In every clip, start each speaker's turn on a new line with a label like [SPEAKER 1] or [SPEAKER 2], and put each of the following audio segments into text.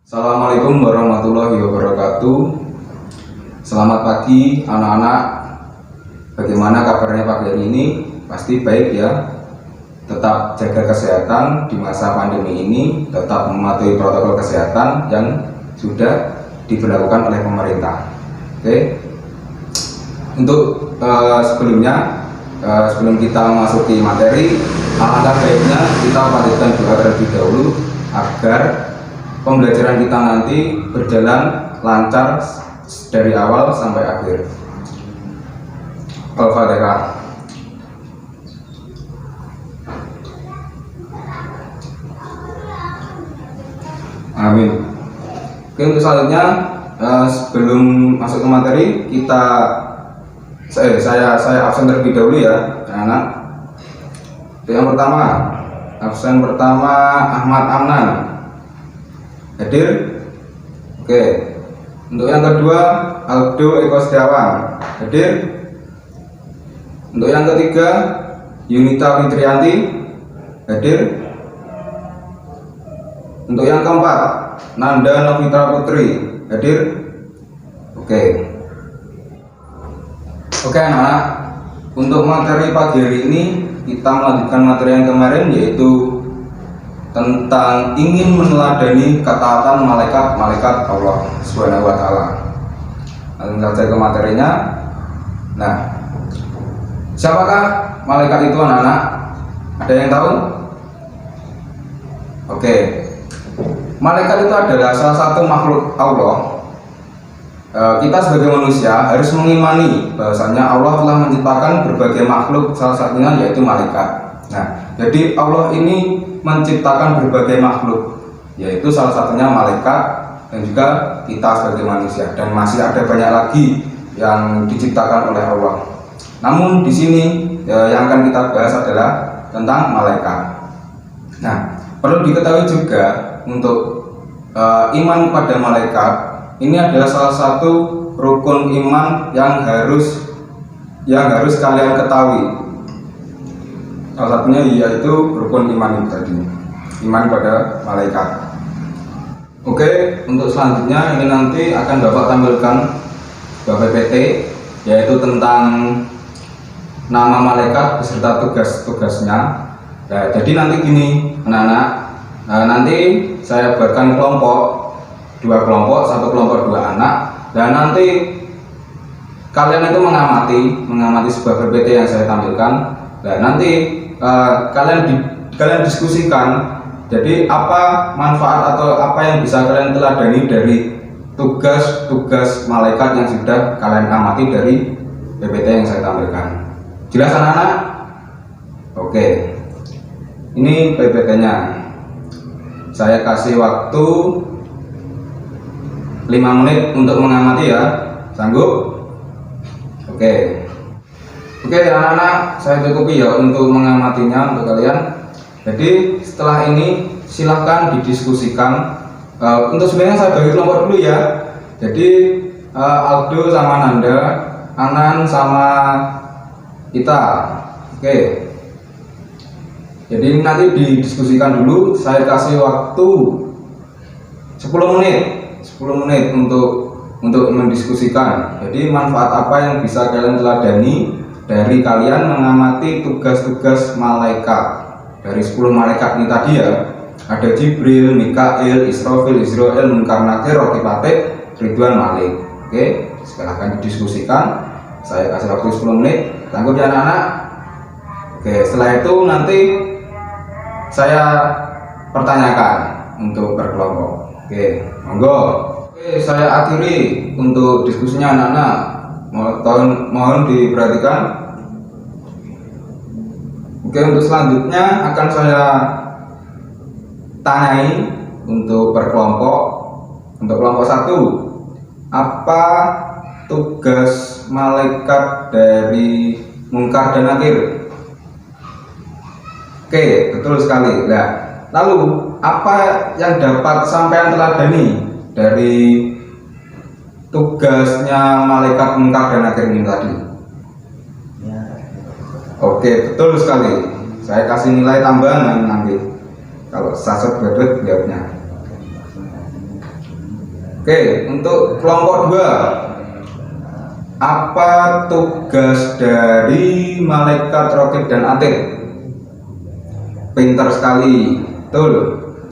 [SPEAKER 1] Assalamualaikum warahmatullahi wabarakatuh. Selamat pagi anak-anak. Bagaimana kabarnya pagi hari ini? Pasti baik ya. Tetap jaga kesehatan di masa pandemi ini. Tetap mematuhi protokol kesehatan yang sudah diberlakukan oleh pemerintah. Oke. Untuk sebelum kita memasuki materi, alangkah baiknya kita panjatkan doa terlebih dahulu agar pembelajaran kita nanti berjalan lancar dari awal sampai akhir. Al-Fatihah. Amin. Oke, untuk selanjutnya sebelum masuk ke materi saya absen terlebih dahulu ya, anak. Yang pertama, absen pertama Ahmad Amnan. Hadir? Oke. Untuk yang kedua Aldo Eko Setiawan. Hadir? Untuk yang ketiga Yunita Fitrianti. Hadir? Untuk yang keempat Nanda Novitra Putri. Hadir? Oke. Oke anak-anak, untuk materi pagi hari ini kita melanjutkan materi yang kemarin, yaitu tentang ingin meneladani ketaatan malaikat-malaikat Allah Subhanahu wa Ta'ala. Langsung saja ke materinya. Nah, siapakah malaikat itu anak-anak? Ada yang tahu? Oke. Malaikat itu adalah salah satu makhluk Allah. Kita sebagai manusia harus mengimani bahwasanya Allah telah menciptakan berbagai makhluk, salah satunya yaitu malaikat. Nah, jadi Allah ini menciptakan berbagai makhluk, yaitu salah satunya malaikat dan juga kita sebagai manusia, dan masih ada banyak lagi yang diciptakan oleh Allah. Namun di sini yang akan kita bahas adalah tentang malaikat. Nah, perlu diketahui juga untuk iman kepada malaikat ini adalah salah satu rukun iman yang harus kalian ketahui. Salah satunya yaitu rukun iman itu tadi, iman pada malaikat. Oke, untuk selanjutnya ini nanti akan Bapak tampilkan sebuah PPT, yaitu tentang nama malaikat beserta tugas-tugasnya. Nah, jadi nanti gini anak-anak, nanti saya buatkan dua kelompok, satu kelompok dua anak, dan nanti kalian itu mengamati sebuah PPT yang saya tampilkan. Dan nanti kalian diskusikan. Jadi apa manfaat atau apa yang bisa kalian teladani dari tugas-tugas malaikat yang sudah kalian amati dari PPT yang saya tampilkan. Jelas anak-anak? Oke. Ini PPT-nya. Saya kasih waktu 5 menit untuk mengamati ya. Sanggup? Oke. Oke anak-anak, saya cukupi ya untuk mengamatinya untuk kalian. Jadi setelah ini silahkan didiskusikan. Untuk sebenarnya saya bagi kelompok dulu ya. Jadi Aldo sama Nanda, Anan sama Ita. Oke. Jadi nanti didiskusikan dulu. Saya kasih waktu 10 menit untuk mendiskusikan. Jadi manfaat apa yang bisa kalian teladani dari kalian mengamati tugas-tugas malaikat. Dari 10 malaikat ini tadi ya, ada Jibril, Mikail, Israfil, Israel, Munkar Nakir, Raqib Atid, Ridwan, Malik. Oke, silahkan didiskusikan. Saya kasih waktu 10 menit. Tanggup ya anak-anak. Oke, setelah itu nanti saya pertanyakan untuk berkelompok. Oke, monggo. Oke, saya akhiri untuk diskusinya anak-anak. Mohon diperhatikan. Oke, untuk selanjutnya akan saya tanyai untuk berkelompok. Untuk kelompok 1, apa tugas malaikat dari Munkar dan Nakir? Oke, betul sekali. Nah, lalu apa yang dapat sampean teladani dari tugasnya malaikat Munkar dan Nakir ini tadi? Oke, betul sekali. Saya kasih nilai tambahan nanti kalau sasut bedut jawabnya. Oke, untuk kelompok 2, apa tugas dari malaikat raqib dan atid? Pintar sekali, betul.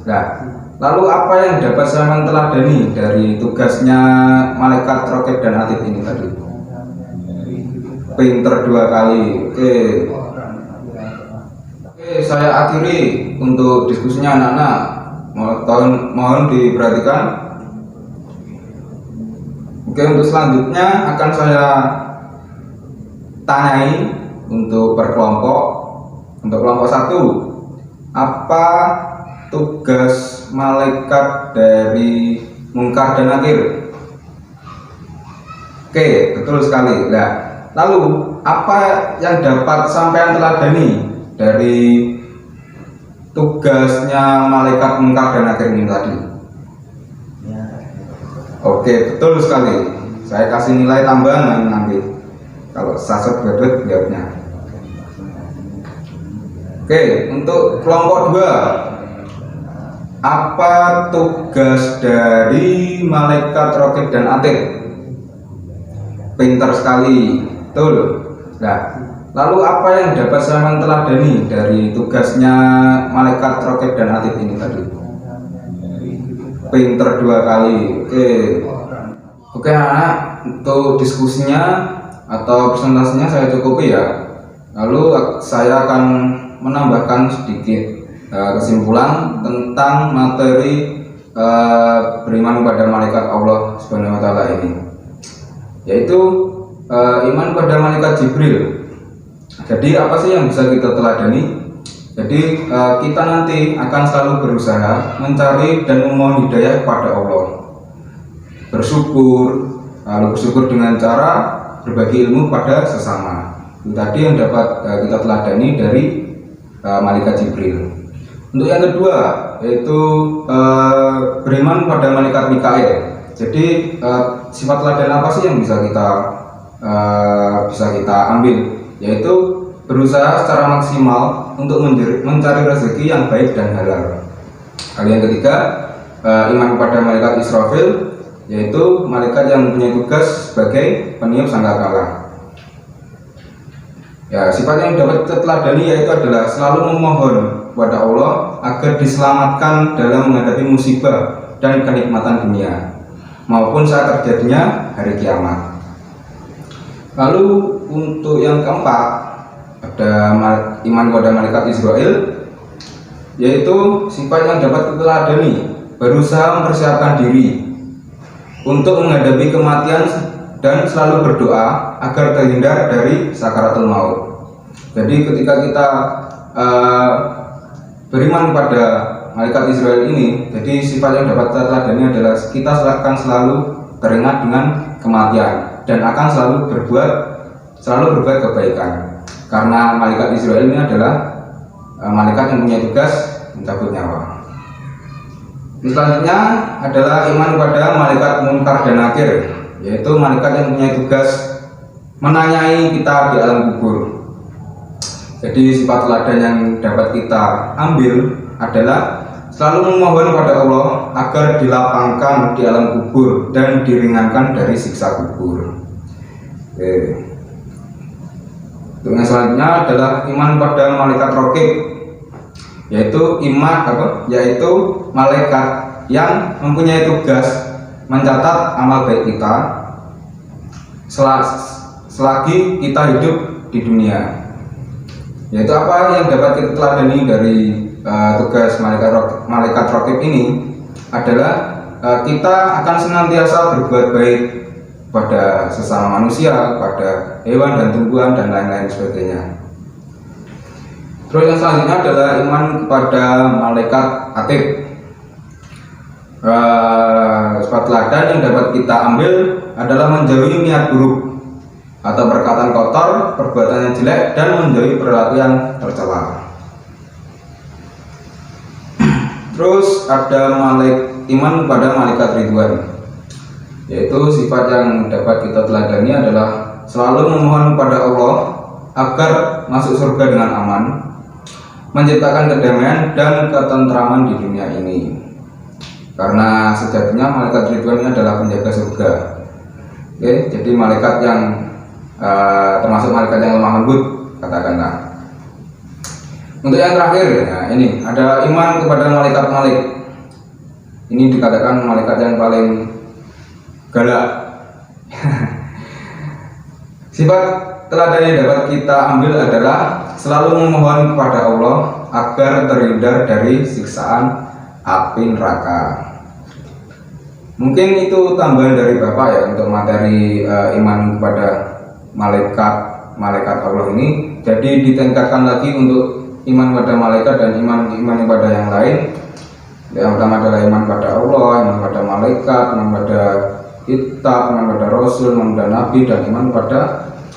[SPEAKER 1] Nah, lalu apa yang dapat saya teladani dari tugasnya malaikat raqib dan atid ini tadi? Pintar 2 kali. Oke, saya akhiri untuk diskusinya anak-anak. Mohon diperhatikan. Oke, untuk selanjutnya akan saya tanyai untuk berkelompok. Untuk kelompok 1, apa tugas malaikat dari Munkar dan Nakir? Oke, betul sekali. Nah, lalu apa yang dapat sampean teladani dari tugasnya malaikat Munkar dan Nakir ini tadi? Oke, betul sekali. Saya kasih nilai tambahan nanti kalau sasar bedut jawabnya. Oke, untuk kelompok 2, apa tugas dari malaikat raqib dan atid? Pintar sekali, betul. Nah, lalu apa yang dapat saya teladani dari tugasnya malaikat raqib dan atid ini tadi? Pintar 2 kali. Oke anak, untuk diskusinya atau presentasinya saya cukupi ya. Lalu saya akan menambahkan sedikit kesimpulan tentang materi beriman pada malaikat Allah Subhanahu wa taala ini, yaitu iman pada malaikat Jibril. Jadi apa sih yang bisa kita teladani? Jadi kita nanti akan selalu berusaha mencari dan memohon hidayah kepada Allah, bersyukur, lalu bersyukur dengan cara berbagi ilmu pada sesama. Itu tadi yang dapat kita teladani dari malaikat Jibril. Untuk yang kedua, yaitu beriman pada malaikat Mikail. Jadi sifat teladan apa sih yang bisa kita ambil? Yaitu berusaha secara maksimal untuk mencari rezeki yang baik dan halal. Hal yang ketiga, iman kepada malaikat Israfil, yaitu malaikat yang mempunyai tugas sebagai peniup sangkakala. Ya, sifat yang dapat kita teladani yaitu adalah selalu memohon kepada Allah agar diselamatkan dalam menghadapi musibah dan kenikmatan dunia maupun saat terjadinya hari kiamat. Lalu untuk yang keempat, ada iman kepada malaikat Israel, yaitu sifat yang dapat kita teladani berusaha mempersiapkan diri untuk menghadapi kematian dan selalu berdoa agar terhindar dari sakaratul maut. Jadi ketika kita beriman pada malaikat Israel ini, jadi sifat yang dapat kita teladani adalah kita akan selalu teringat dengan kematian dan akan selalu berbuat kebaikan. Karena malaikat Israel ini adalah malaikat yang punya tugas mencabut nyawa. Selanjutnya adalah iman pada malaikat Munkar dan Nakir, yaitu malaikat yang punya tugas menanyai kita di alam kubur. Jadi sifat teladan yang dapat kita ambil adalah selalu memohon pada Allah agar dilapangkan di alam kubur dan diringankan dari siksa kubur. Yang selanjutnya adalah iman pada malaikat raqib, yaitu malaikat yang mempunyai tugas mencatat amal baik kita selagi kita hidup di dunia. Yaitu apa yang dapat kita teladani dari tugas malaikat raqib ini adalah kita akan senantiasa berbuat baik pada sesama manusia, pada hewan dan tumbuhan dan lain-lain sebagainya. Terus yang selanjutnya adalah iman kepada malaikat atid. Sifat teladan yang dapat kita ambil adalah menjauhi niat buruk atau perkataan kotor, perbuatan yang jelek, dan menjauhi perilaku yang tercela. Terus ada iman kepada malaikat Ridwan, yaitu sifat yang dapat kita teladani adalah selalu memohon kepada Allah agar masuk surga dengan aman, menciptakan kedamaian dan ketentraman di dunia ini. karena sejatinya malaikat Ridwan ini adalah penjaga surga. Oke, jadi malaikat yang termasuk malaikat yang lemah lembut, katakanlah. Untuk yang terakhir, ya, ini ada iman kepada malaikat Malik. Ini dikatakan malaikat yang paling galak. Sifat teladan yang dapat kita ambil adalah selalu memohon kepada Allah agar terhindar dari siksaan api neraka. Mungkin itu tambahan dari Bapak ya untuk materi iman kepada malaikat Allah ini. Jadi ditingkatkan lagi untuk iman pada malaikat dan iman kepada yang lain. Yang pertama adalah iman pada Allah, iman pada malaikat, iman pada kitab, iman pada Rasul, iman pada Nabi, dan iman pada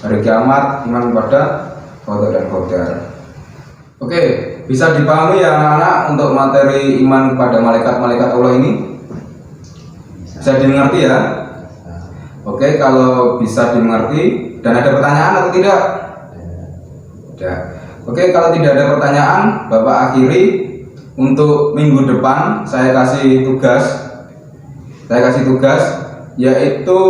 [SPEAKER 1] hari kiamat, iman pada qada dan qadar. Oke, bisa dipahami ya anak-anak untuk materi iman kepada malaikat-malaikat Allah ini? Bisa dimengerti ya? Oke, kalau bisa dimengerti dan ada pertanyaan atau tidak? Tidak. Oke, kalau tidak ada pertanyaan, Bapak akhiri. Untuk minggu depan saya kasih tugas yaitu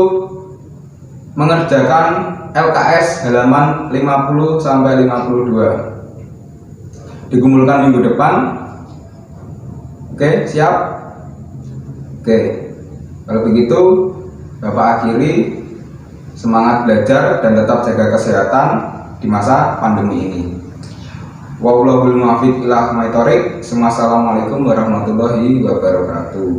[SPEAKER 1] mengerjakan LKS halaman 50 sampai 52. Dikumpulkan minggu depan. Oke, siap? Oke. Kalau begitu, Bapak akhiri. Semangat belajar dan tetap jaga kesehatan di masa pandemi ini. Wallahul muwaffiq ila aqwamit thoriq. Assalamualaikum warahmatullahi wabarakatuh.